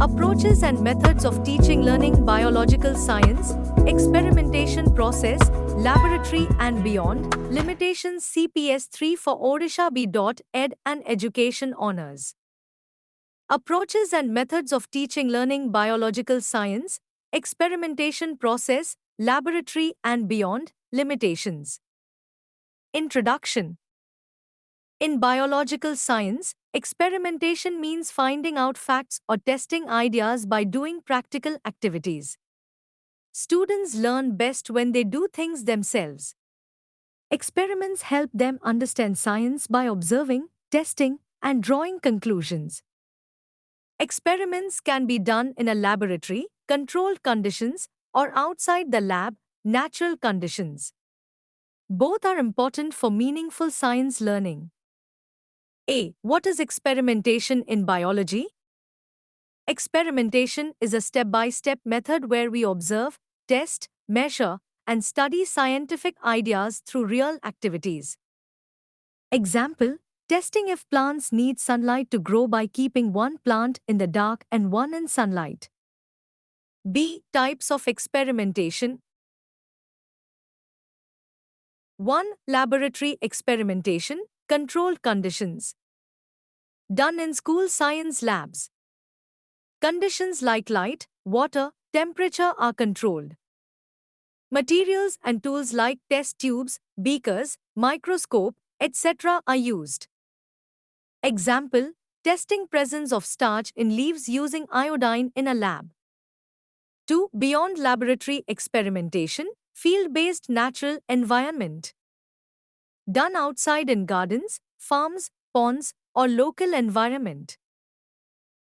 Approaches and methods of teaching learning biological science, experimentation process, laboratory and beyond, limitations CPS 3 for Odisha B.Ed and Education Honours. Approaches and methods of teaching learning biological science, experimentation process, laboratory and beyond, limitations. Introduction. In biological science, experimentation means finding out facts or testing ideas by doing practical activities. Students learn best when they do things themselves. Experiments help them understand science by observing, testing, and drawing conclusions. Experiments can be done in a laboratory, controlled conditions, or outside the lab, natural conditions. Both are important for meaningful science learning. A. What is experimentation in biology? Experimentation is a step-by-step method where we observe, test, measure, and study scientific ideas through real activities. Example, testing if plants need sunlight to grow by keeping one plant in the dark and one in sunlight. B. Types of experimentation. 1. Laboratory experimentation, controlled conditions. Done in school science labs. Conditions like light, water, temperature are controlled. Materials and tools like test tubes, beakers, microscope, etc. are used. Example, testing presence of starch in leaves using iodine in a lab. 2. Beyond laboratory experimentation, field-based natural environment. Done outside in gardens, farms, ponds, or local environment.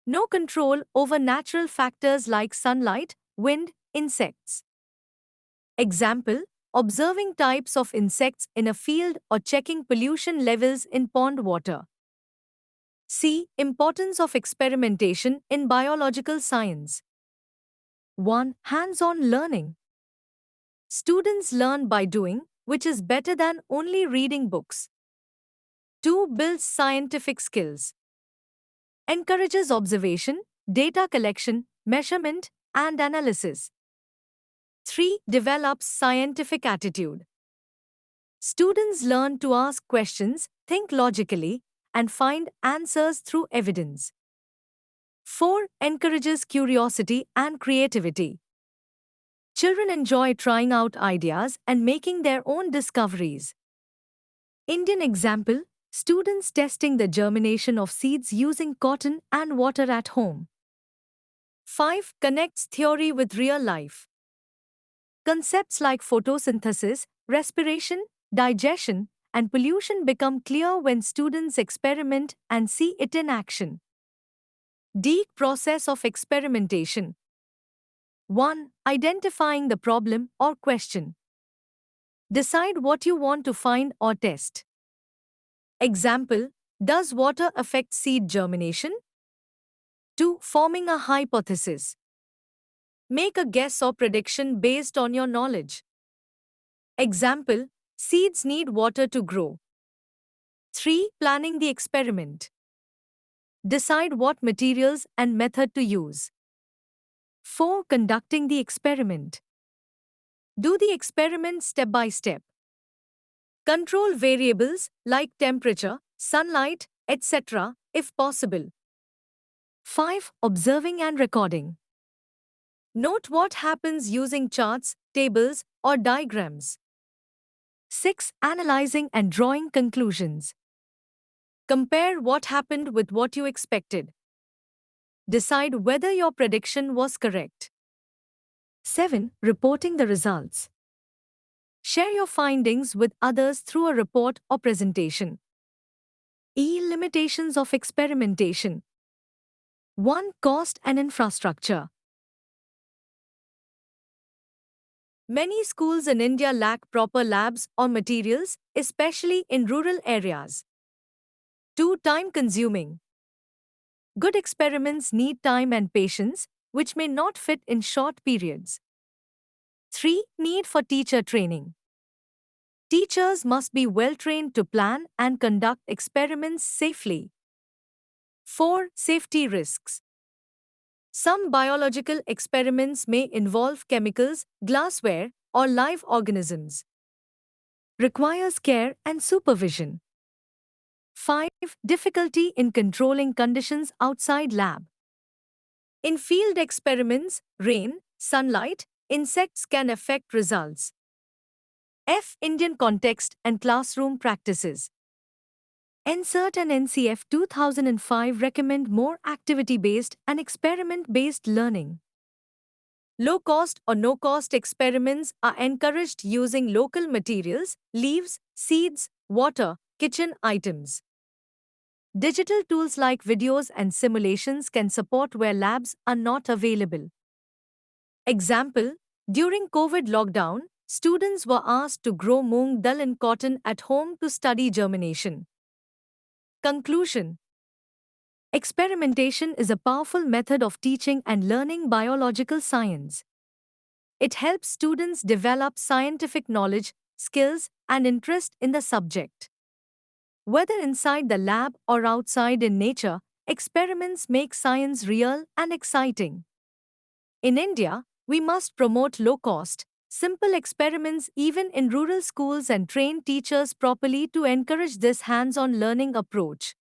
No control over natural factors like sunlight, wind, insects. Example, observing types of insects in a field or checking pollution levels in pond water. C. Importance of experimentation in biological science. 1. Hands-on learning. Students learn by doing, which is better than only reading books. 2. Builds scientific skills. Encourages observation, data collection, measurement, and analysis. 3. Develops scientific attitude. Students learn to ask questions, think logically, and find answers through evidence. 4. Encourages curiosity and creativity. Children enjoy trying out ideas and making their own discoveries. Indian example, students testing the germination of seeds using cotton and water at home. 5. Connects theory with real life. Concepts like photosynthesis, respiration, digestion, and pollution become clear when students experiment and see it in action. D. Process of experimentation. 1. Identifying the problem or question. Decide what you want to find or test. Example, does water affect seed germination? 2. Forming a hypothesis. Make a guess or prediction based on your knowledge. Example, seeds need water to grow. 3. Planning the experiment. Decide what materials and method to use. 4. Conducting the experiment. Do the experiment step by step. Control variables like temperature, sunlight, etc. if possible. 5. Observing and recording. Note what happens using charts, tables, or diagrams. 6. Analyzing and drawing conclusions. Compare what happened with what you expected. Decide whether your prediction was correct. 7. Reporting the results. Share your findings with others through a report or presentation. E. Limitations of experimentation. 1. Cost and infrastructure. Many schools in India lack proper labs or materials, especially in rural areas. 2. Time-consuming. Good experiments need time and patience, which may not fit in short periods. 3. Need for teacher training. Teachers must be well-trained to plan and conduct experiments safely. 4. Safety risks. Some biological experiments may involve chemicals, glassware, or live organisms. Requires care and supervision. 5. Difficulty in controlling conditions outside lab. In field experiments, rain, sunlight, insects can affect results. Indian context and classroom practices. NCERT and NCF 2005 recommend more activity-based and experiment-based learning. Low-cost or no-cost experiments are encouraged using local materials, leaves, seeds, water, kitchen items. Digital tools like videos and simulations can support where labs are not available. Example, during COVID lockdown, students were asked to grow moong dal and cotton at home to study germination. Conclusion: experimentation is a powerful method of teaching and learning biological science. It helps students develop scientific knowledge, skills, and interest in the subject. Whether inside the lab or outside in nature, experiments make science real and exciting. In India, we must promote low-cost, simple experiments even in rural schools and train teachers properly to encourage this hands-on learning approach.